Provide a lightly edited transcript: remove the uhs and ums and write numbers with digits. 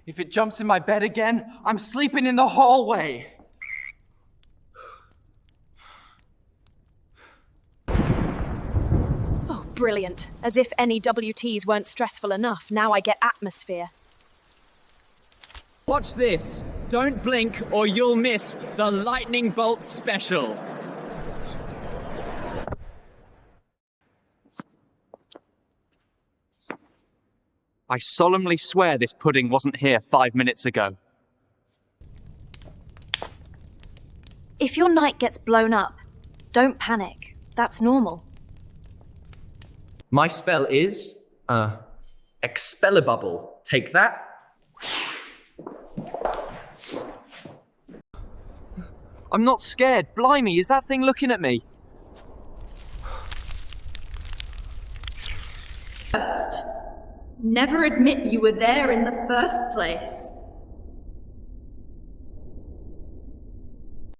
If it jumps in my bed again, I'm sleeping in the hallway. Oh, brilliant. As if any WTs weren't stressful enough, now I get atmosphere. Watch this. Don't blink or you'll miss the lightning bolt special. I solemnly swear this pudding wasn't here 5 minutes ago. If your night gets blown up, don't panic. That's normal. My spell is, Expellibubble. Take that. I'm not scared. Blimey, is that thing looking at me? Never admit you were there in the first place.